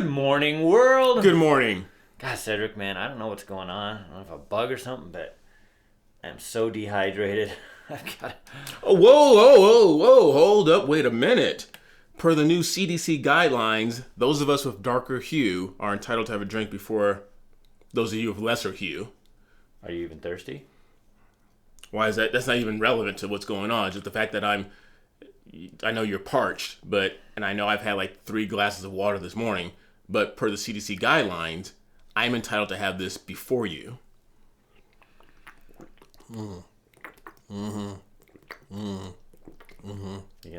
Good morning, world. Good morning. God, Cedric, man, I don't know what's going on. I don't know if a bug or something, but I'm so dehydrated. I've got. Oh, whoa, hold up, wait a minute. Per the new CDC guidelines, those of us with darker hue are entitled to have a drink before those of you with lesser hue. Are you even thirsty? Why is that? That's not even relevant to what's going on. Just the fact that I know you're parched, and I know I've had like 3 glasses of water this morning, but per the CDC guidelines, I'm entitled to have this before you. You gonna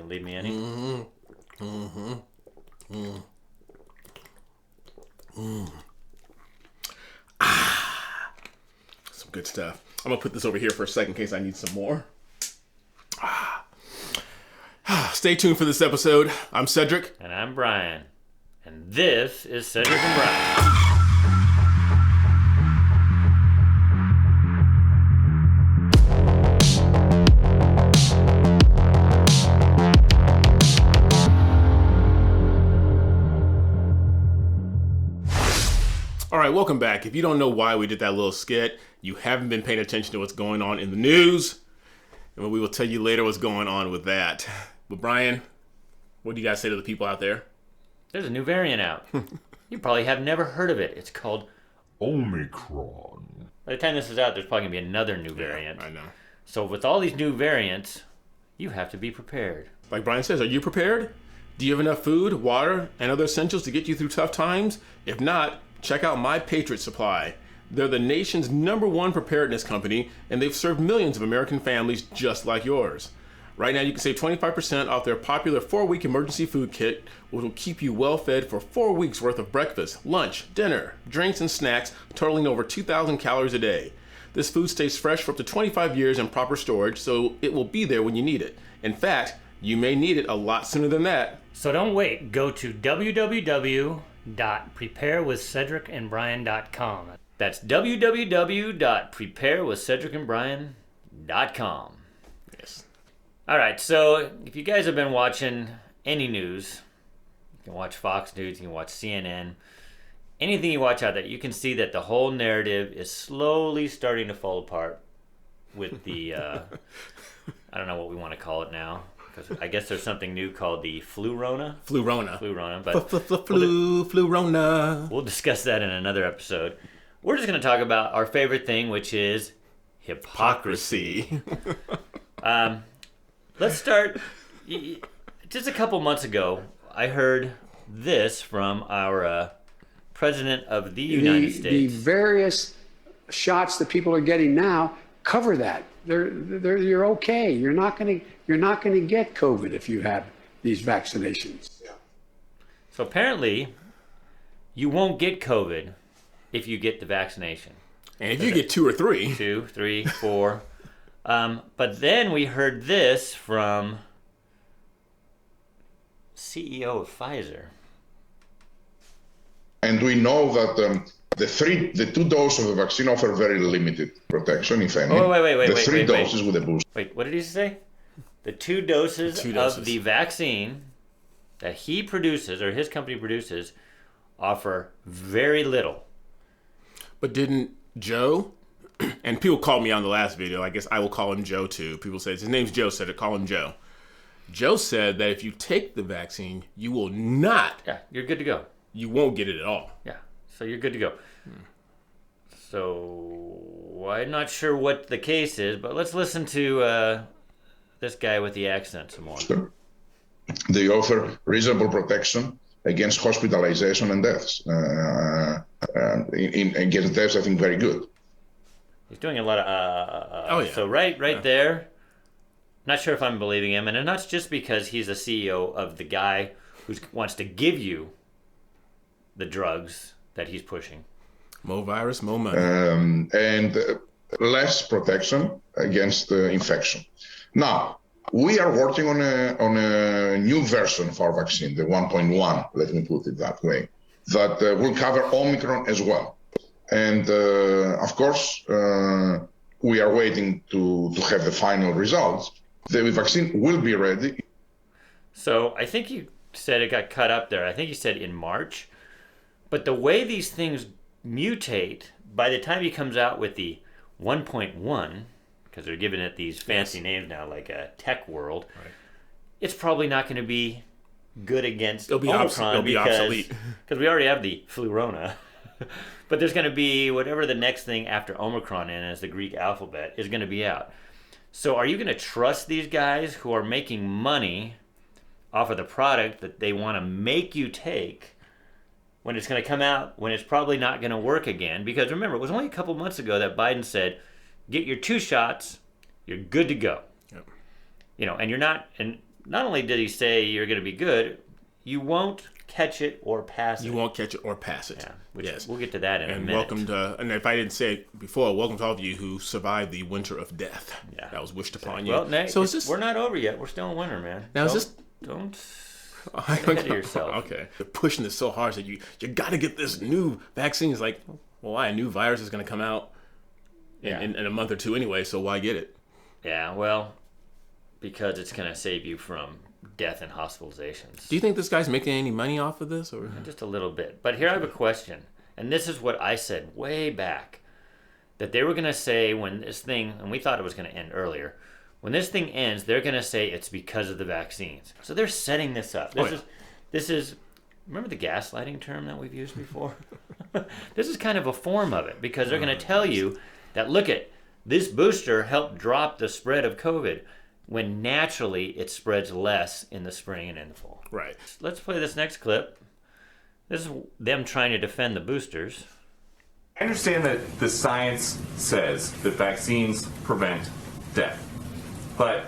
leave me any? Some good stuff. I'm gonna put this over here for a second in case I need some more. Stay tuned for this episode. I'm Cedric. And I'm Brian. And this is Cedric and Brian. All right, welcome back. If you don't know why we did that little skit, you haven't been paying attention to what's going on in the news. And we will tell you later what's going on with that. But Brian, what do you guys say to the people out there? There's a new variant out. You probably have never heard of it. It's called Omicron. By the time this is out, there's probably going to be another new variant. I know. So with all these new variants, you have to be prepared. Like Brian says, are you prepared? Do you have enough food, water, and other essentials to get you through tough times? If not, check out My Patriot Supply. They're the nation's #1 preparedness company, and they've served millions of American families just like yours. Right now, you can save 25% off their popular 4-week emergency food kit, which will keep you well fed for 4 weeks worth of breakfast, lunch, dinner, drinks, and snacks, totaling over 2,000 calories a day. This food stays fresh for up to 25 years in proper storage, so it will be there when you need it. In fact, you may need it a lot sooner than that. So don't wait. Go to www.preparewithcedricandbrian.com. That's www.preparewithcedricandbrian.com. Yes. All right, so if you guys have been watching any news, you can watch Fox News, you can watch CNN, anything you watch out there, you can see that the whole narrative is slowly starting to fall apart with the, I don't know what we want to call it now, because I guess there's something new called the Flu-Rona. Flu-Rona. But Flu-Rona. we'll discuss that in another episode. We're just going to talk about our favorite thing, which is hypocrisy. Let's start. Just a couple months ago, I heard this from our President of the United States. The various shots that people are getting now cover that. You're okay. You're not going to get COVID if you have these vaccinations. Yeah. So apparently, you won't get COVID if you get the vaccination. And if you get 2 or 3. 2, 3, 4. But then we heard this from CEO of Pfizer. And we know that the 2 doses of the vaccine offer very limited protection, if any. Oh, wait. The 3 doses with the booster. Wait, what did he say? The 2 doses of the vaccine that he produces, or his company produces, offer very little. But didn't Joe, and people called me on the last video, I guess I will call him Joe too. People say, his name's Joe, said it, call him Joe. Joe said that if you take the vaccine, you will not. Yeah, you're good to go. You won't get it at all. Yeah, so you're good to go. So I'm not sure what the case is, but let's listen to this guy with the accent some more. Sure. They offer reasonable protection against hospitalization and deaths. Against deaths, I think very good. He's doing a lot of Oh, yeah. So right there, not sure if I'm believing him, and not just because he's a CEO of the guy who wants to give you the drugs that he's pushing. More virus, more money. And less protection against infection. Now, we are working on a new version of our vaccine, the 1.1, let me put it that way, that will cover Omicron as well. And of course, we are waiting to have the final results. The vaccine will be ready. So I think you said it got cut up there. I think you said in March. But the way these things mutate, by the time he comes out with the 1.1, because they're giving it these fancy names now, like a tech world, it's probably not going to be good against Omicron. It'll be obsolete. Because we already have the flurona. But there's going to be whatever the next thing after Omicron as the Greek alphabet is going to be out. So are you going to trust these guys who are making money off of the product that they want to make you take when it's going to come out, when it's probably not going to work again? Because remember, it was only a couple months ago that Biden said, get your 2 shots, you're good to go. Yep. And you're not, and not only did he say you're going to be good, you won't catch it or pass it. You won't catch it or pass it. Yeah, which we'll get to that in a minute. Welcome to, and if I didn't say it before, welcome to all of you who survived the winter of death. Yeah. That was wished upon you. Well, Nate, so is this, we're not over yet. We're still in winter, man. Now Don't get ahead of yourself. Okay. They're pushing this so hard that you got to get this new vaccine. It's like, well, why? A new virus is going to come out in a month or two anyway, so why get it? Yeah, well, because it's going to save you from death and hospitalizations. Do you think this guy's making any money off of this? Or just a little bit. But here I have a question, and this is what I said way back, that they were going to say when this thing, and we thought it was going to end earlier, when this thing ends, they're going to say it's because of the vaccines. So they're setting this up. This is remember the gaslighting term that we've used before? This is kind of a form of it, because they're going to tell you that, look at, this booster helped drop the spread of COVID, when naturally it spreads less in the spring and in the fall. Right. Let's play this next clip. This is them trying to defend the boosters. I understand that the science says that vaccines prevent death. But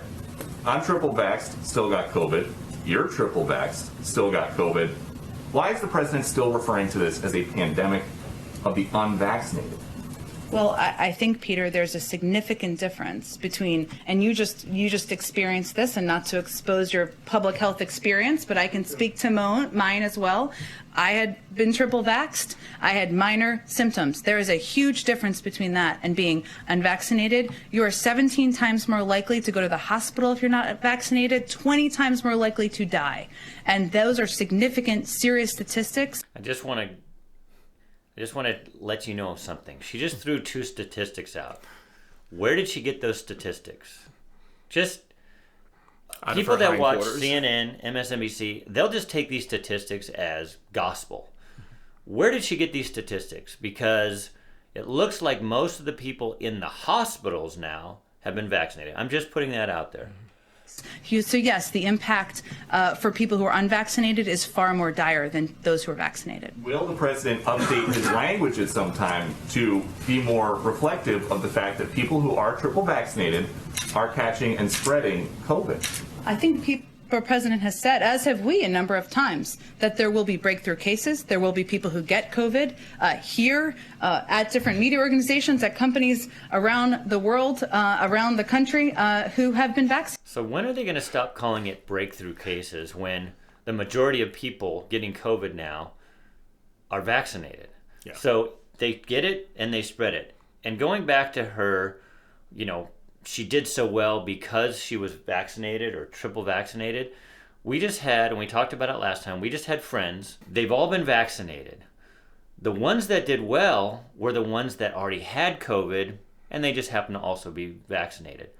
I'm triple vaxxed, still got COVID. You're triple vaxxed, still got COVID. Why is the president still referring to this as a pandemic of the unvaccinated? Well, I think, Peter, there's a significant difference between, and you just experienced this, and not to expose your public health experience, but I can speak to mine as well. I had been triple vaxxed. I had minor symptoms. There is a huge difference between that and being unvaccinated. You are 17 times more likely to go to the hospital if you're not vaccinated, 20 times more likely to die. And those are significant, serious statistics. I just want to let you know something. She just threw 2 statistics out. Where did she get those statistics? Just people that watch CNN, MSNBC, they'll just take these statistics as gospel. Where did she get these statistics? Because it looks like most of the people in the hospitals now have been vaccinated. I'm just putting that out there. So yes, the impact for people who are unvaccinated is far more dire than those who are vaccinated. Will the president update his language at some time to be more reflective of the fact that people who are triple vaccinated are catching and spreading COVID? I think the president has said, as have we a number of times, that there will be breakthrough cases. There will be people who get COVID here at different media organizations, at companies around the world, around the country, who have been vaccinated. So when are they going to stop calling it breakthrough cases when the majority of people getting COVID now are vaccinated? Yeah. So they get it and they spread it. And going back to her, she did so well because she was vaccinated or triple vaccinated. We just had, and we talked about it last time, we just had friends. They've all been vaccinated. The ones that did well were the ones that already had COVID, and they just happened to also be vaccinated.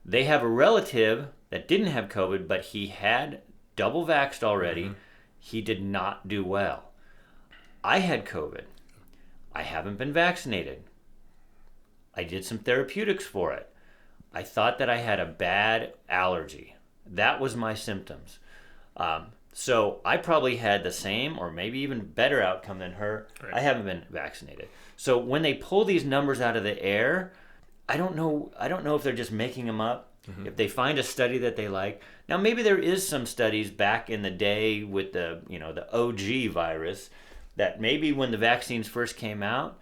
They have a relative that didn't have COVID, but he had double vaxxed already. Mm-hmm. He did not do well. I had COVID. I haven't been vaccinated. I did some therapeutics for it. I thought that I had a bad allergy. That was my symptoms. So I probably had the same or maybe even better outcome than her. Right. I haven't been vaccinated. So when they pull these numbers out of the air, I don't know if they're just making them up. Mm-hmm. If they find a study that they like. Now maybe there is some studies back in the day with the OG virus that maybe when the vaccines first came out,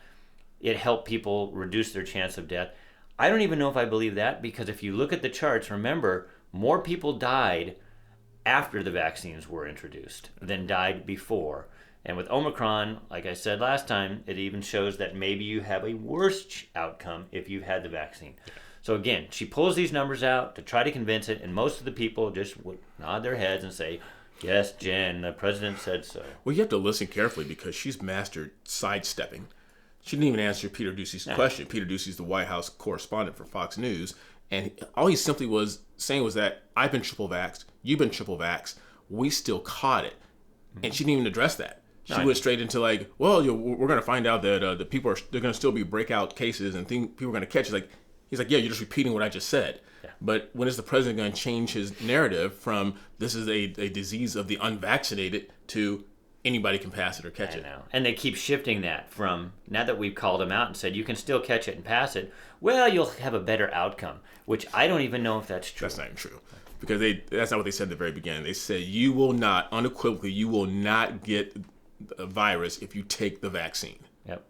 it helped people reduce their chance of death. I don't even know if I believe that, because if you look at the charts, remember, more people died after the vaccines were introduced than died before. And with Omicron, like I said last time, it even shows that maybe you have a worse outcome if you've had the vaccine. So again, she pulls these numbers out to try to convince it, and most of the people just would nod their heads and say, Yes, Jen, the president said so. Well, you have to listen carefully because she's mastered sidestepping. She didn't even answer Peter Doocy's question. Peter Doocy's the White House correspondent for Fox News. And all he simply was saying was that I've been triple vaxxed, you've been triple vaxxed, we still caught it. And she didn't even address that. She went straight into like, well, we're going to find out that the people they're going to still be breakout cases and people are going to catch it. He's like, yeah, you're just repeating what I just said. Yeah. But when is the president going to change his narrative from this is a disease of the unvaccinated to anybody can pass it or catch it? Know. And they keep shifting that from, now that we've called them out and said you can still catch it and pass it, well, you'll have a better outcome, which I don't even know if that's true. That's not even true. Because that's not what they said at the very beginning. They said you will not, unequivocally, you will not get a virus if you take the vaccine. Yep.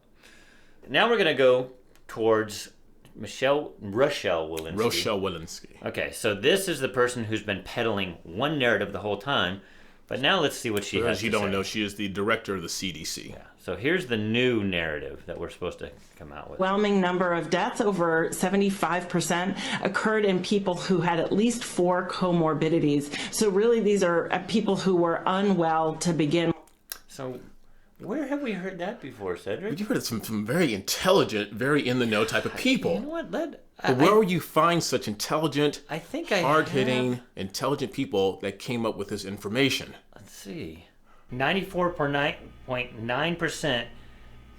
Now we're going to go towards Rochelle Walensky. Rochelle Walensky. Okay, so this is the person who's been peddling one narrative the whole time, but now let's see what she has to say. As you don't know, she is the director of the CDC. Yeah. So here's the new narrative that we're supposed to come out with. Overwhelming number of deaths, over 75%, occurred in people who had at least 4 comorbidities. So really these are people who were unwell to begin with. So where have we heard that before, Cedric? You've heard it from very intelligent, very in-the-know type of people. You know what? But where will you find such intelligent, hard-hitting, intelligent people that came up with this information? Let's see. 94.9%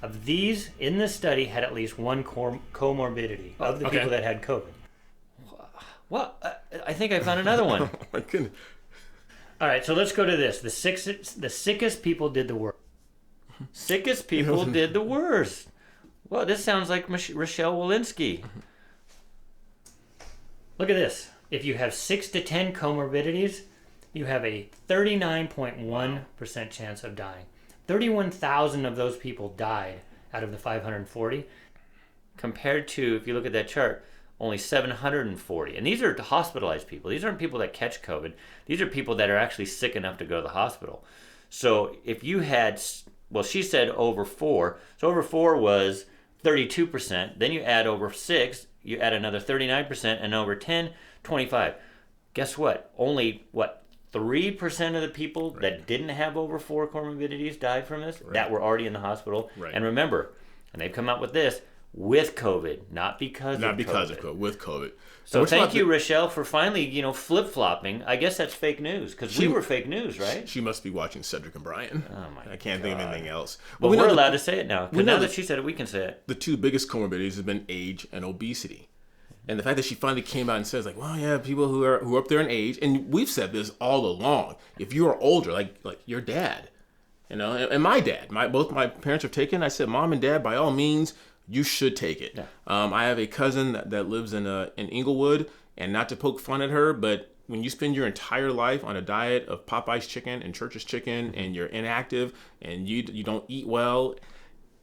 of these in the study had at least one comorbidity of the people that had COVID. Well, I think I found another one. Oh my goodness. All right, so let's go to this. The sickest people did the worst. Sickest people did the worst. Well, this sounds like Rochelle Walensky. Look at this. If you have 6 to 10 comorbidities, you have a 39.1% chance of dying. 31,000 of those people died out of the 540, compared to, if you look at that chart, only 740. And these are hospitalized people. These aren't people that catch COVID. These are people that are actually sick enough to go to the hospital. So if you had, well, she said over 4. So over 4 was 32%. Then you add over 6, you add another 39%, and over 10, 25. Guess what? Only, 3% of the people that didn't have over 4 comorbidities died from this, that were already in the hospital. Right. And remember, and they've come out with this, with COVID, not because of COVID, with COVID. So thank you, Rochelle, for finally, flip-flopping. I guess that's fake news, because we were fake news, right? She must be watching Cedric and Brian. Oh my I can't think of anything else. But we're allowed to say it now, because now that she said it, we can say it. The 2 biggest comorbidities have been age and obesity. And the fact that she finally came out and says, like, well, yeah, people who are up there in age, and we've said this all along. If you are older, like your dad, and my dad, both my parents have taken. I said, Mom and Dad, by all means, you should take it. Yeah. I have a cousin that lives in Inglewood, and not to poke fun at her, but when you spend your entire life on a diet of Popeye's chicken and Church's chicken, and you're inactive and you don't eat well,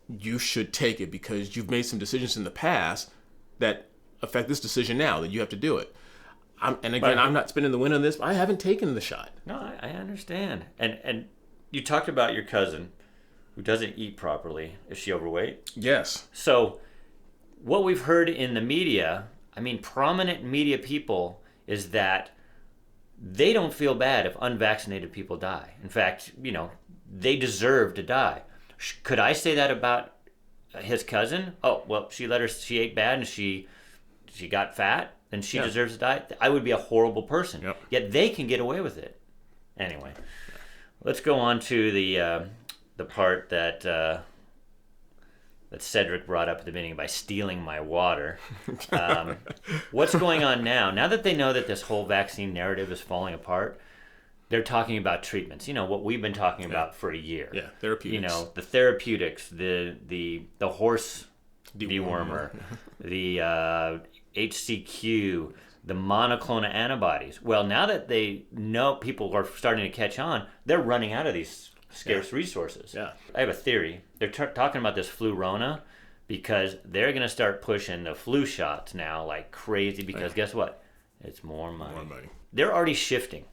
you should take it, because you've made some decisions in the past that affect this decision now, that you have to do it. I'm not spinning the win on this, but I haven't taken the shot. No, I understand. And you talked about your cousin who doesn't eat properly. Is she overweight? Yes. So what we've heard in the media, prominent media people, is that they don't feel bad if unvaccinated people die. In fact, they deserve to die. Could I say that about his cousin? Oh, well, she ate bad and she got fat and she deserves to die. I would be a horrible person. Yep. Yet they can get away with it. Anyway, let's go on to the part that Cedric brought up at the beginning by stealing my water. What's going on now? Now that they know that this whole vaccine narrative is falling apart, they're talking about treatments. What we've been talking about for a year. Yeah, therapeutics. The therapeutics, the horse dewormer, the HCQ, the monoclonal antibodies. Well, now that they know people are starting to catch on, they're running out of these scarce resources. Yeah. I have a theory. They're talking about this flu-rona because they're going to start pushing the flu shots now like crazy, because guess what? It's more money. They're already shifting.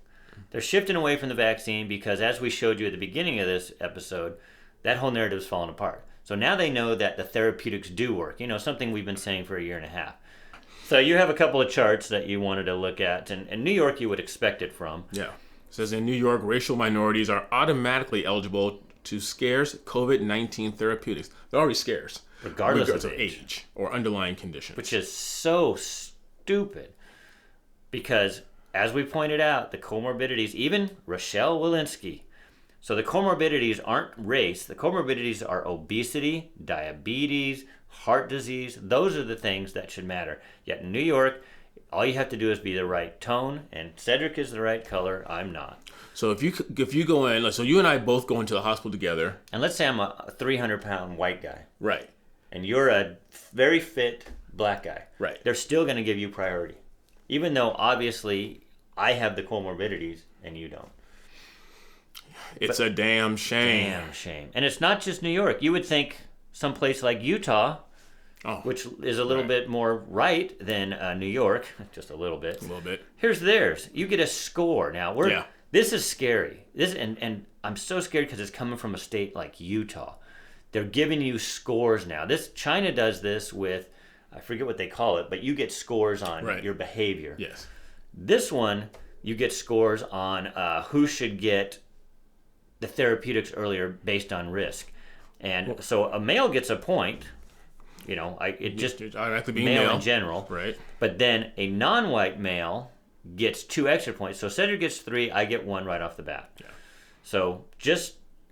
They're shifting away from the vaccine because, as we showed you at the beginning of this episode, that whole narrative is falling apart. So now they know that the therapeutics do work, something we've been saying for a year and a half. So you have a couple of charts that you wanted to look at, and New York you would expect it from. Yeah. It says in New York, racial minorities are automatically eligible to scarce COVID-19 therapeutics. They're already scarce, regardless of age or underlying conditions. Which is so stupid because, as we pointed out, the comorbidities, even Rochelle Walensky, so the comorbidities aren't race. The comorbidities are obesity, diabetes, heart disease. Those are the things that should matter. Yet in New York, all you have to do is be the right tone, and Cedric is the right color. I'm not. So if you go in, so you and I both go into the hospital together. And let's say I'm a 300-pound white guy. Right. And you're a very fit black guy. Right. They're still going to give you priority. Even though, obviously, I have the comorbidities and you don't. It's a damn shame. Damn shame. And it's not just New York. You would think someplace like Utah, which is a little bit more right than New York, just a little bit. A little bit. Here's theirs. You get a score. Now, this is scary. And I'm so scared because it's coming from a state like Utah. They're giving you scores now. China does this with, I forget what they call it, but you get scores on your behavior. Yes. This one, you get scores on who should get the therapeutics earlier based on risk. And so a male gets a point, it just automatically being male in general. Right. But then a non-white male gets 2 extra points. So Cedric gets 3, I get 1 right off the bat. Yeah. So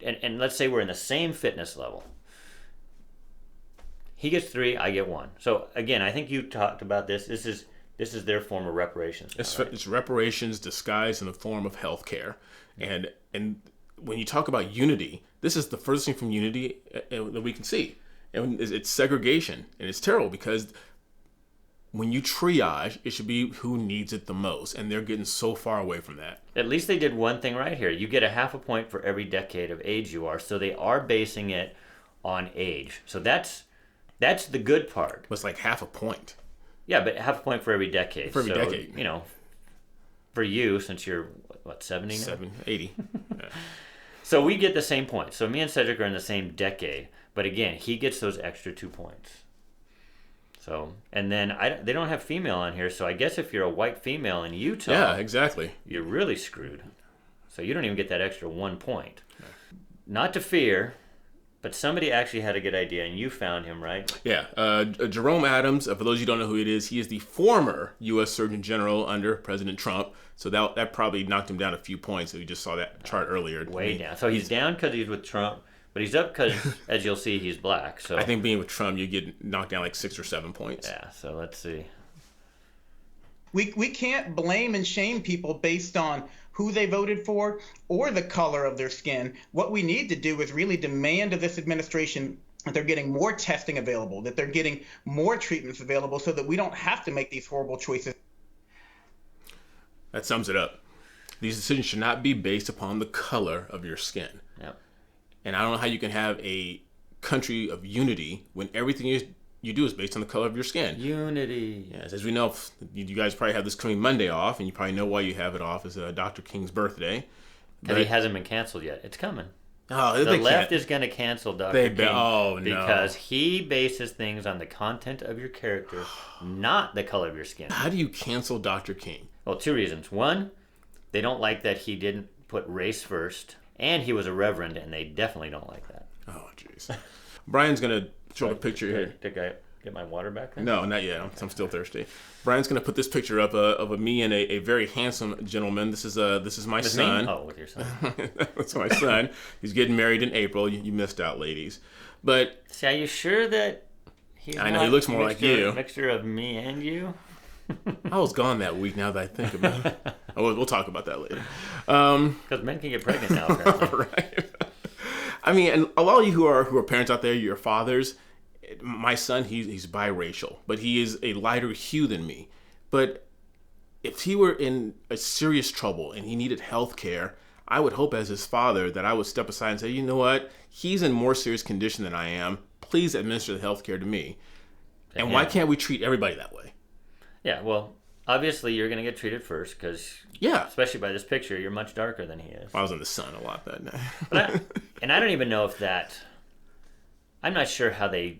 and let's say we're in the same fitness level. He gets 3, I get 1. So again, I think you talked about this. This is their form of reparations. It's reparations disguised in the form of health care. And when you talk about unity, this is the furthest thing from unity that we can see. And it's segregation. And it's terrible because when you triage, it should be who needs it the most. And they're getting so far away from that. At least they did one thing right here. You get a half a point for every decade of age you are. So they are basing it on age. So that's the good part. It's like half a point. Yeah, but half a point for every decade. For every decade. For you, since you're, 70 now? 80. Yeah. So we get the same points. So me and Cedric are in the same decade. But again, he gets those extra 2 points. So, and then they don't have female on here. So I guess if you're a white female in Utah, yeah, exactly, you're really screwed. So you don't even get that extra 1 point. Yeah. Not to fear, but somebody actually had a good idea, and you found him, right? Yeah. Jerome Adams, for those of you who don't know who it is, he is the former U.S. Surgeon General under President Trump. So that probably knocked him down a few points. So we just saw that chart earlier. Way down. So he's down because he's with Trump, but he's up because, as you'll see, he's black. So I think being with Trump, you get knocked down like 6 or 7 points. Yeah, so let's see. We can't blame and shame people based on who they voted for or the color of their skin. What we need to do is really demand of this administration that they're getting more testing available, that they're getting more treatments available so that we don't have to make these horrible choices. That sums it up. These decisions should not be based upon the color of your skin. Yep. And I don't know how you can have a country of unity when everything you do is based on the color of your skin. Unity. Yes, as we know, you guys probably have this coming Monday off, and you probably know why you have it off. It's Dr. King's birthday. Because he hasn't been canceled yet. It's coming. Oh, the left is going to cancel Dr. King because he bases things on the content of your character, not the color of your skin. How do you cancel Dr. King? Well, 2 reasons. One, they don't like that he didn't put race first, and he was a reverend, and they definitely don't like that. Oh, jeez. Brian's going to show a picture here. Did I get my water back then? No, not yet. I'm still thirsty. Brian's going to put this picture up of me and a very handsome gentleman. This is my son. Me? Oh, with your son. That's my son. He's getting married in April. You missed out, ladies. But see, are you sure that he's I know he looks more like you. Mixture of me and you? I was gone that week now that I think about it. We'll talk about that later. Because men can get pregnant now, apparently. Right. I mean, and a lot of you who are parents out there, you're fathers. My son, he's biracial, but he is a lighter hue than me. But if he were in a serious trouble and he needed health care, I would hope as his father that I would step aside and say, you know what? He's in more serious condition than I am. Please administer the health care to me. And why can't we treat everybody that way? Yeah, well, obviously you're going to get treated first because, especially by this picture, you're much darker than he is. I was in the sun a lot that night. And I don't even know if that, I'm not sure how they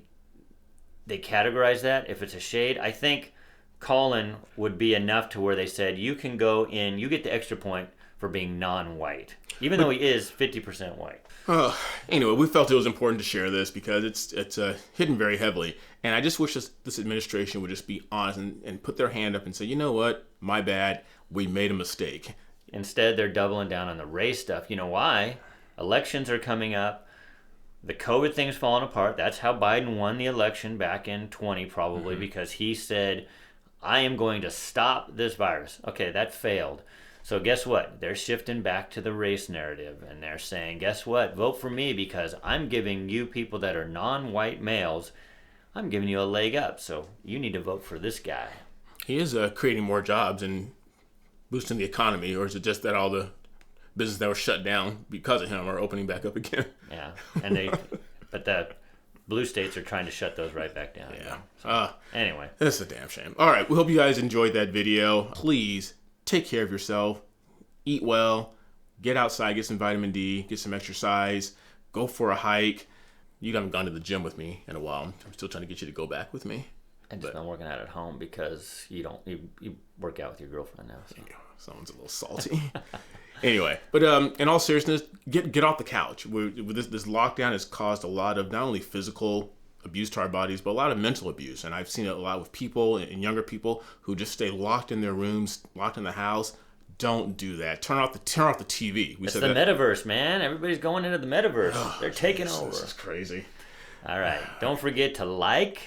categorize that, if it's a shade. I think Colin would be enough to where they said, you can go in, you get the extra point for for being non-white, even though he is 50% white. Anyway, we felt it was important to share this because it's hidden very heavily. And I just wish this administration would just be honest and put their hand up and say, you know what, my bad, we made a mistake. Instead, they're doubling down on the race stuff. You know why? Elections are coming up. The COVID thing's falling apart. That's how Biden won the election back in 20, probably, because he said, I am going to stop this virus. Okay, that failed. So guess what? They're shifting back to the race narrative, and they're saying, guess what? Vote for me because I'm giving you people that are non-white males, I'm giving you a leg up. So you need to vote for this guy. He is creating more jobs and boosting the economy, or is it just that all the businesses that were shut down because of him are opening back up again? Yeah, but the blue states are trying to shut those right back down. Yeah. So, anyway. That's a damn shame. All right, we hope you guys enjoyed that video. Please take care of yourself, eat well, get outside, get some vitamin D, get some exercise, go for a hike. You haven't gone to the gym with me in a while. I'm still trying to get you to go back with me. I just been working out at home because you work out with your girlfriend now. So. Yeah, someone's a little salty. Anyway, but in all seriousness, get off the couch. This lockdown has caused a lot of not only physical abuse to our bodies, but a lot of mental abuse. And I've seen it a lot with people and younger people who just stay locked in their rooms, locked in the house. Don't do that. Turn off the TV. It's the metaverse, man. Everybody's going into the metaverse. They're taking over. This is crazy. All right. Don't forget to like,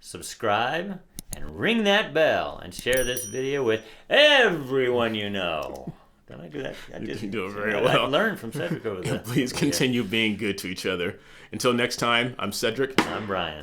subscribe, and ring that bell and share this video with everyone you know. Did I do that? You do it very well. I learned from Cedric over there. Please continue being good to each other. Until next time, I'm Cedric. I'm Brian.